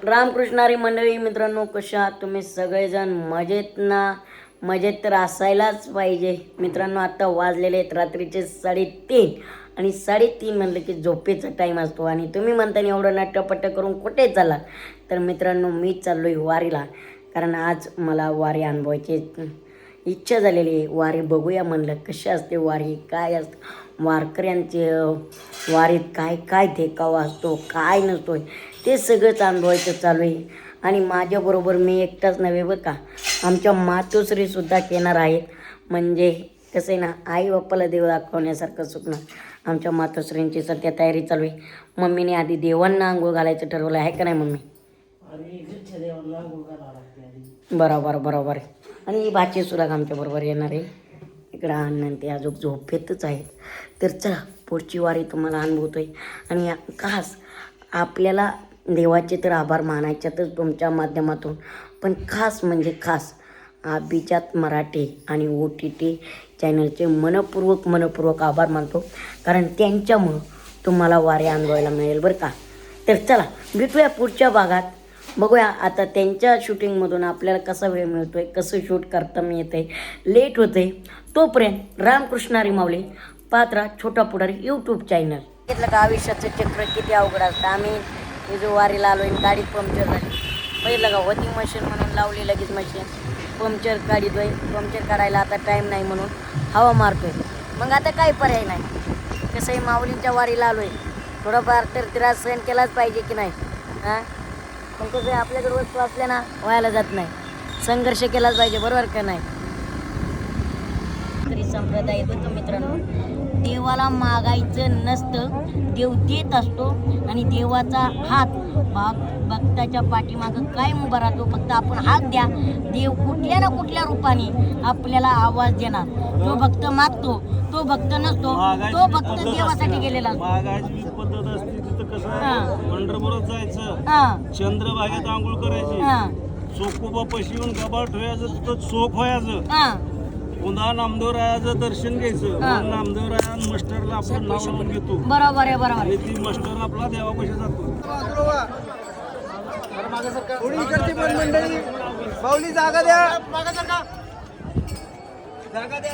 रामकृष्णारी मंडळी मित्रांनो, कशा आहात तुम्ही सगळेजण? मजेत ना? मजेत तर असायलाच पाहिजे मित्रांनो. आता वाजलेले आहेत रात्रीचे 3:30 आणि 3:30 म्हणलं की झोपेचा टाईम असतो. आणि तुम्ही म्हणता एवढं नाट्यपट्ट करून कुठे चालला? तर मित्रांनो, मी चाललो आहे वारीला, कारण आज मला वारी अनुभवायची इच्छा झालेली आहे. वारी बघूया म्हणलं कशी असते वारी, काय असतं वारकऱ्यांचे वारीत, काय काय देखावा असतो, काय नसतो, ते सगळंच अनुभवायचं चालू आहे. आणि माझ्याबरोबर मी एकटाच नव्हे बरं का, आमच्या मातोश्रीसुद्धा येणार आहेत. म्हणजे कसं आहे ना, आई बाप्पाला देव दाखवण्यासारखं स्वप्न आमच्या मातोश्रींची सध्या तयारी चालू आहे. मम्मीने आधी देवांना आंघोळ घालायचं ठरवलं आहे का नाही मम्मी? बरोबर बरोबर. आणि भाची सुद्धा आमच्याबरोबर येणार आहे. इकडं अण्णा ते अजून झोपेतच आहेत. तर चला, पुढची वारी तुम्हाला अनुभवतोय. आणि खास आपल्याला देवाचे तर आभार मानायच्यातच तुमच्या माध्यमातून, पण खास म्हणजे खास अभिजात मराठी आणि OTT चॅनलचे मनपूर्वक आभार मानतो, कारण त्यांच्यामुळं तुम्हाला वारी अनुभवायला मिळेल बरं का. तर चला, भेटूया पुढच्या भागात. बघूया आता त्यांच्या शूटिंगमधून आपल्याला कसा वेळ मिळतो आहे, कसं शूट करता येतं आहे, लेट होतं आहे. तोपर्यंत रामकृष्णारी माऊली पात्रा छोटा पुढारी यूट्यूब चॅनल. घेतलं का आयुष्याचं चक्र किती अवघड असतं. आम्ही हे जो वारीला आलो आहे, गाडी पंक्चर झाली. पहिलं का होती मशीन म्हणून लावली लगेच मशीन, पंक्चर काढतोय. पंक्चर काढायला आता टाईम नाही म्हणून हवा मारतोय. मग आता काही पर्याय नाही. कसं आहे, माऊलींच्या वारीला आलो आहे, थोडंफार तर त्रास सहन केलाच पाहिजे की नाही? हां, पण कसं आहे, आपल्याकडे वस्तू असल्या ना व्हायला जात नाही, संघर्ष केलाच पाहिजे, बरोबर का नाही? तरी संप्रदाय बघ मित्रांनो, देवाला मागायचं नसतं, देव देत असतो. आणि देवाचा हात भक्ताच्या पाठीमागं कायम उभा राहतो. फक्त आपण हात द्या, देव कुठल्या ना कुठल्या रूपाने आपल्याला आवाज देणार. जो भक्त मागतो तो भक्त नसतो, तो भक्त देवासाठी गेलेला असतो. पद्धत असते तिथं कसं पंढरपुरात जायचं, चंद्रभागेत आंघोळ करायची, चोखोबा पशी येऊन गबाळ ठेवायचं, तिथं चोख व्हायचं, पुन्हा नामदेवरायाचं दर्शन घ्यायचं. नामदेवराया मास्टरला आपण नाव लावून घेतो. बरोबर आहे, बरोबर. आणि ती मास्टर आपला देवापाशी जातो. मंडळी माऊली जागा द्या, जागा द्या.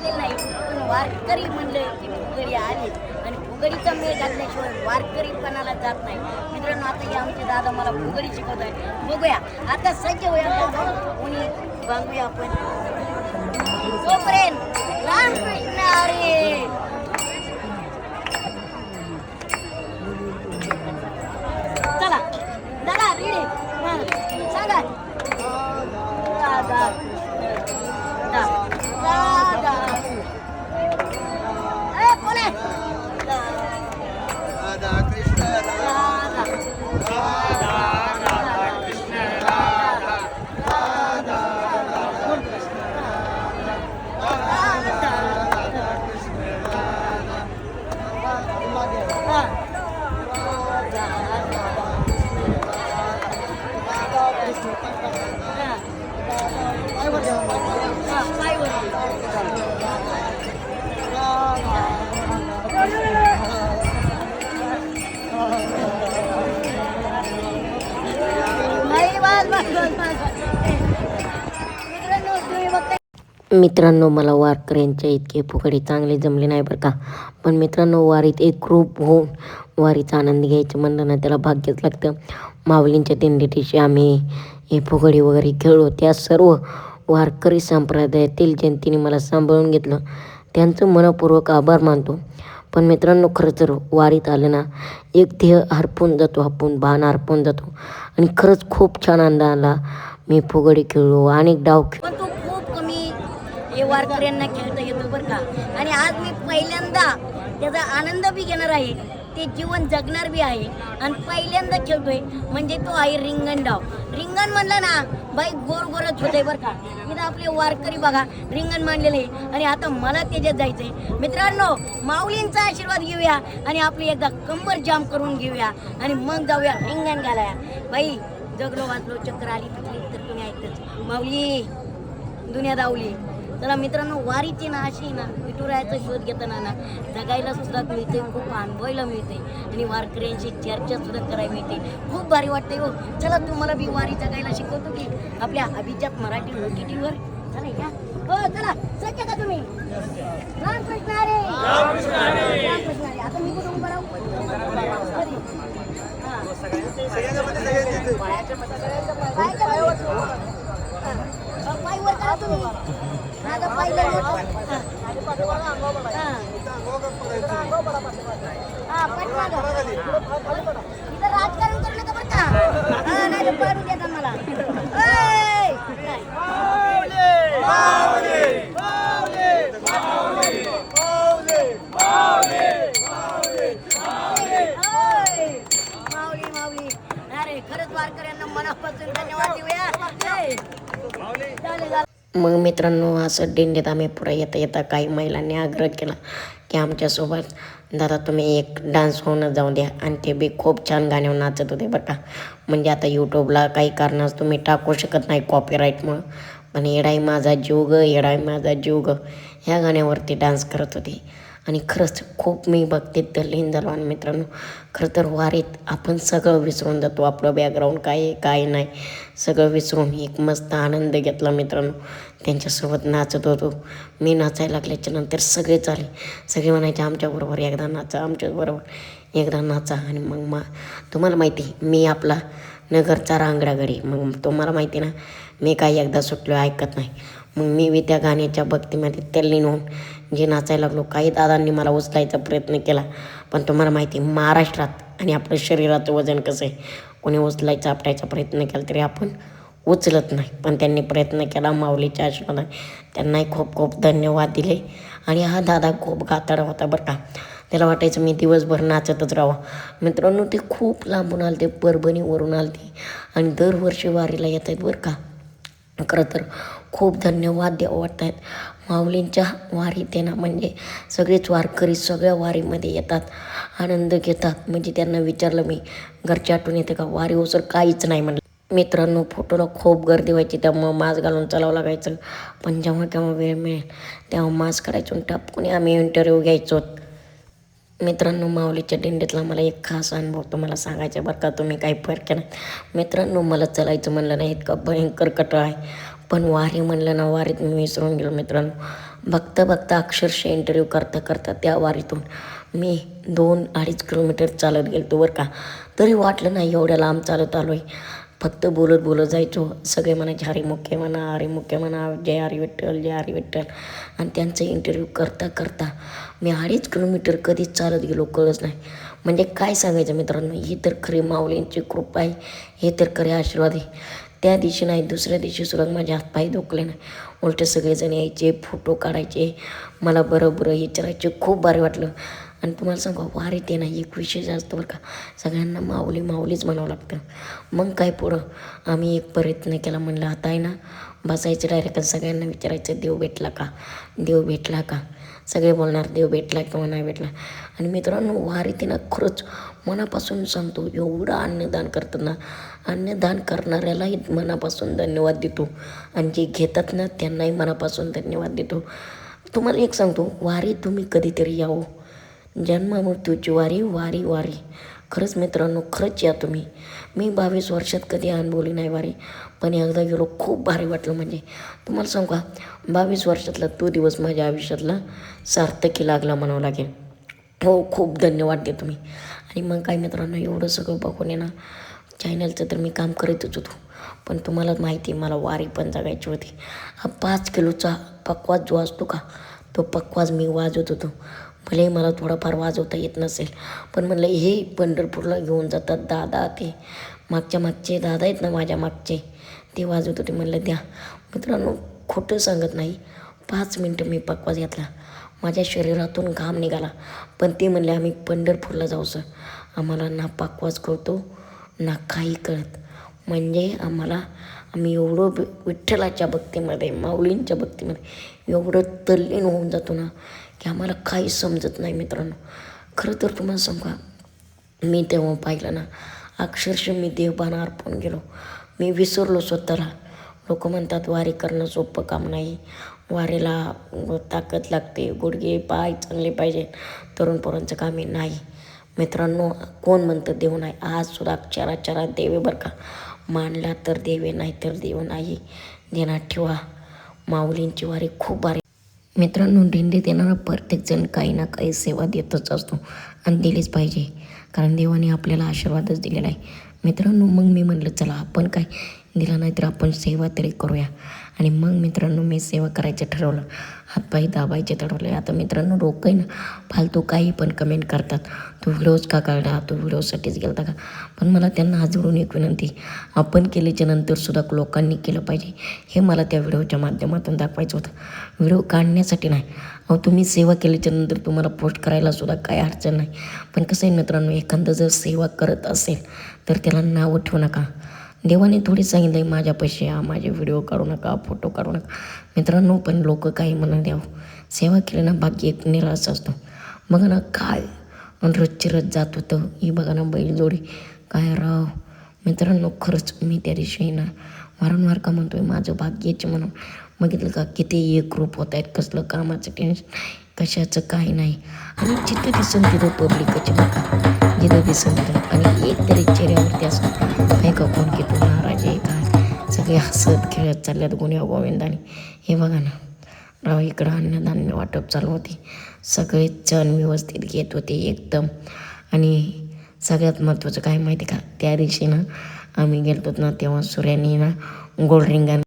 नाही, पण वारकरी म्हणलं की फुगडी आली, आणि फुगडीचा मेळ घातल्याशिवाय वारकरीपणाला जात नाही. मित्रांनो, आता हे आमचे दादा मला फुगडी शिकवत आहे. बघूया आता सज्ज होऊया, कोणी बांधूया आपण. तोपर्यंत रामकृष्ण हरी. चला दादा, रेडी? सांगा दादा. मित्रांनो, मला वारकऱ्यांच्या इतके फुगडी चांगले जमले नाही बरं का. पण मित्रांनो, वारीत एक ग्रुप होऊन वारीचा आनंद घ्यायचं म्हणलं ना, त्याला भाग्यच लागतं. माऊलींच्या दिंडीशी आम्ही हे फुगडी वगैरे खेळलो. त्या सर्व वारकरी संप्रदायातील जनतेने मला सांभाळून घेतलं, त्यांचं मनपूर्वक आभार मानतो. पण मित्रांनो, खरंच जर वारीत आलं ना, एक ध्येय हरपून जातो, आपण भान हरपून जातो. आणि खरंच खूप छान आनंद आला. मी फुगडी खेळलो, अनेक डाव खेळलो. हे वारकऱ्यांना खेळता येतो बरं का. आणि आज मी पहिल्यांदा त्याचा आनंद बी घेणार आहे. ते जीवन जगणार बी आहे आणि पहिल्यांदा खेळतोय म्हणजे तो आहे रिंगण डाव. रिंगण म्हणलं ना बाई गोर गोरच होते बरं का. इथं आपले वारकरी बघा रिंगण मांडलेलं आहे आणि आता मला त्याच्यात जायचंय. मित्रांनो माऊलींचा आशीर्वाद घेऊया आणि आपली एकदा कंबर जाम करून घेऊया आणि मग जाऊया रिंगण घालाया. बाई जगलो वाचलो चक्कर आली पिकली तर तुम्ही ऐकतच माऊली दुनिया दावली. चला मित्रांनो वारीची ना अशी ना विठुरायाचा शोध घेताना ना जगायला सुद्धा मिळते, खूप अनुभवायला मिळते आणि वारकऱ्यांची चर्चा सुद्धा करायला मिळते. खूप भारी वाटते हो. चला तुम्हाला बी वारी जगायला शिकवतो की आपल्या अभिजात मराठी OTTवर. चला या हो चला सज्ज का तुम्ही. रामकृष्ण हरी. रामकृष्ण हरी. आता मी कुठून उभं राहू? पायवर करा तुम्ही. माझं पाहिलं इथं राजकारण करू नका बरं का. नाही तर पाडू देतात मला. माऊली माऊली अरे खरंच वारकऱ्यांना मनापासून धन्यवाद देऊया. मग मित्रांनो असं दिंडीत आम्ही पुढे येता येता काही महिलांनी आग्रह केला की आमच्यासोबत दादा तुम्ही एक डान्स होऊन जाऊ द्या आणि ते बी खूप छान गाण्यावर नाचत होते बरं का. म्हणजे आता यूट्यूबला काही कारणास तुम्ही टाकू शकत नाही कॉपीराईटमुळं, पण येडाई माझा जीव ग येडाई माझा जीव ग ह्या गाण्यावरती डान्स करत होते आणि खरंच खूप मी भक्तीत तल्लीन झालो. आणि मित्रांनो खरं तर वारीत आपण सगळं विसरून जातो, आपलं बॅकग्राऊंड काय आहे काय नाही सगळं विसरून एक मस्त आनंद घेतला. मित्रांनो त्यांच्यासोबत नाचत होतो. मी नाचायला लागल्याच्या नंतर सगळे चाले सगळे म्हणायचे आमच्याबरोबर एकदा नाचा आमच्याबरोबर एकदा नाचा. आणि मग तुम्हाला माहिती मी आपला नगरचा रांगडा घरी. मग तुम्हाला माहिती ना मी काही एकदा सुटलो ऐकत नाही. मग मी बी त्या गाण्याच्या भक्तीमध्ये तल्लीन होऊन जे नाचायला लागलो. काही दादांनी मला उचलायचा प्रयत्न केला पण तुम्हाला माहिती महाराष्ट्रात आणि आपलं शरीराचं वजन कसं आहे, कोणी उचलायचा आपटायचा प्रयत्न केला तरी आपण उचलत नाही. पण त्यांनी प्रयत्न केला. माऊलीच्या आशीर्वादाने त्यांनाही खूप खूप धन्यवाद दिले. आणि हा दादा खूप गाताडा होता बरं का. त्याला वाटायचं मी दिवसभर नाचतच राहावं. मित्रांनो ते खूप लांबून आले, ते परभणीवरून आले आणि दरवर्षी वारीला येत आहेत बरं का. खरं तर खूप धन्यवाद द्यावं वाटत आहेत माऊलींच्या वारीत ना. म्हणजे सगळेच वारकरी सगळ्या वारीमध्ये येतात, आनंद घेतात. म्हणजे त्यांना विचारलं मी घरच्या आठवण येते का वारी ओसर काहीच नाही म्हणलं. मित्रांनो फोटोला खूप गर्दी व्हायची त्यामुळं मास्क घालून चालावं लागायचं. पण जेव्हा केव्हा वेळ मिळेल तेव्हा मास्क करायचो आणि टापकुनी आम्ही इंटरव्ह्यू घ्यायचो. मित्रांनो माऊलीच्या दिंडीतला मला एक खास अनुभव तुम्हाला सांगायचा बरं का. तुम्ही काही फरक नाही. मित्रांनो मला चालायचं म्हणलं नाही इतका भयंकर कटाळ आहे, पण वारी म्हणलं ना वारीत मी विसरून गेलो. मित्रांनो बघता बघता अक्षरशः इंटरव्ह्यू करता करता त्या वारीतून मी 2-2.5 किलोमीटर चालत गेलो बरं का. तरी वाटलं नाही एवढ्या लांब चालत आलो आहे. फक्त बोलत बोलत जायचो. सगळे म्हणायचे हरिमुख्य म्हणा हरिमुख्य म्हणा जय हरी विठ्ठल जय हरी विठ्ठल. आणि त्यांचा इंटरव्ह्यू करता करता मी 2.5 किलोमीटर कधीच चालत गेलो कळच नाही. म्हणजे काय सांगायचं मित्रांनो, ही तर खरी माऊलींची कृपा आहे, हे तर खरे आशीर्वाद आहे. त्या दिवशी नाही दुसऱ्या दिवशी सुद्धा माझे हातपाय दुखले नाही. उलटे सगळेजण यायचे फोटो काढायचे, मला बरं विचारायचे. खूप भारी वाटलं. आणि तुम्हाला सांगू वारीत आहे ना एक विशेष असतो बरं का. सगळ्यांना माऊली माऊलीच म्हणावं लागतं. मग काय पुढं आम्ही एक प्रयत्न केला. म्हणलं आता आहे ना बसायचं डायरेक्ट सगळ्यांना विचारायचं देव भेटला का देव भेटला का. सगळे बोलणार देव भेटला किंवा नाही भेटला. आणि मित्रांनो वारीत ना खरंच मनापासून सांगतो एवढं अन्नदान करतात ना, अन्नदान करणाऱ्यालाही मनापासून धन्यवाद देतो आणि जे घेतात ना त्यांनाही मनापासून धन्यवाद देतो. तुम्हाला एक सांगतो वारी तुम्ही कधीतरी यावं. जन्म मृत्यूची वारी वारी वारी. खरंच मित्रांनो खरंच या तुम्ही. मी 22 वर्षात कधी अनुभवली नाही वारी, पण एकदा गेलो खूप भारी वाटलं. म्हणजे तुम्हाला सांगू का 22 वर्षातला तो दिवस माझ्या आयुष्यातला सार्थकी लागला म्हणावं लागेल. हो खूप धन्यवाद देतो मी. आणि मग काय मित्रांनो एवढं सगळं बघून आहे ना चॅनलचं तर मी काम करतच होतो, पण तुम्हाला माहिती आहे मला वारी पण जगायची होती. हा 5 किलोचा पकवाज जो असतो का तो पकवाज मी वाजवत होतो. भले मला थोडाफार वाजवता येत नसेल, पण म्हणलं हे पंढरपूरला घेऊन जातात दादा, ते मागचे दादा आहेत ना माझ्या मागचे ते वाजवत होते. म्हणलं द्या. मित्रांनो खोटं सांगत नाही 5 मिनटं मी पकवाज घेतला. माझ्या शरीरातून घाम निघाला. पण ते म्हणले आम्ही पंढरपूरला जाऊ सर. आम्हाला ना पाकवाज कळतो ना काही कळत. म्हणजे आम्ही एवढं विठ्ठलाच्या भक्तीमध्ये, माऊलींच्या भक्तीमध्ये एवढं तल्लीन होऊन जातो ना की आम्हाला काही समजत नाही मित्रांनो. खरं तर तुम्हाला सांगू का, मी तेव्हा पाहिलं ना, अक्षरशः मी देवबाण अर्पण गेलो. मी विसरलो स्वतःला. लोक म्हणतात वारी करणं सोपं काम नाही, वारीला ताकद लागते, गुडघे पाय चांगले पाहिजे, तरुण पोरांचं काम आहे. नाही मित्रांनो, कोण म्हणतं देव नाही? आज सुद्धा अक्षराक्षरात देव आहे बरं का. मानला तर देव आहे, नाही तर देव नाही. ध्यानात ठेवा, माऊलींची वारी खूप भारी. मित्रांनो, दिंडीत येणारा प्रत्येकजण काही ना काही सेवा देतच असतो आणि दिलीच पाहिजे, कारण देवाने आपल्याला आशीर्वादच दिलेला आहे. मित्रांनो, मग मी म्हटलं चला आपण काय दिला नाही तर आपण सेवा तरी करूया. आणि मग मित्रांनो मी सेवा करायचं ठरवलं, हातपाय दाबायचे ठरवले. आता मित्रांनो लोक आहे ना फालतू काही पण कमेंट करतात, तू व्हिडिओज का काढला, तू व्हिडिओसाठीच गेलता का. पण मला त्यांना हात एक विनंती, आपण केल्याच्या नंतरसुद्धा लोकांनी केलं पाहिजे, हे मला त्या व्हिडिओच्या माध्यमातून दाखवायचं होतं. व्हिडिओ काढण्यासाठी नाही. तुम्ही सेवा केल्याच्या नंतर तुम्हाला पोस्ट करायलासुद्धा काही अडचण नाही. पण कसं आहे मित्रांनो, एखादं जर सेवा करत असेल तर त्याला नावं ठेवू नका. देवाने थोडी सांगितलं आहे माझ्या पैसे या, माझे व्हिडिओ काढू नका, फोटो काढू नका. मित्रांनो, पण लोक काही म्हणून द्यावं, सेवा केली ना भाग्य एक निराश असतो. बघा ना काय रोजची रज जात होतं. ही बघा ना बैलजोडी काय राव. मित्रांनो खरंच मी त्या दिवशी ना वारंवार का म्हणतो आहे माझं भाग्याचे म्हणून. बघितलं का किती एकरूप होत आहेत, कसलं कामाचं टेन्शन, कशाचं काही नाही. आणि जिथं दिसून तिथं पब्लिकची बघा, जिथं दिसून तिथं. आणि एक तरी चेहऱ्यावरती असं नाही का कोण की तू नाराज आहे काय, सगळे हसत खेळत चालल्यात गुन्ह्या गोविंदाने. हे बघा ना राव, इकडं अन्नधान्य वाटप चालू होते, सगळे सण व्यवस्थित घेत होते एकदम. आणि सगळ्यात महत्त्वाचं काय माहिती का, त्या दिवशी ना आम्ही गेलो ना तेव्हा सूर्याने ना गोल्ड रिंग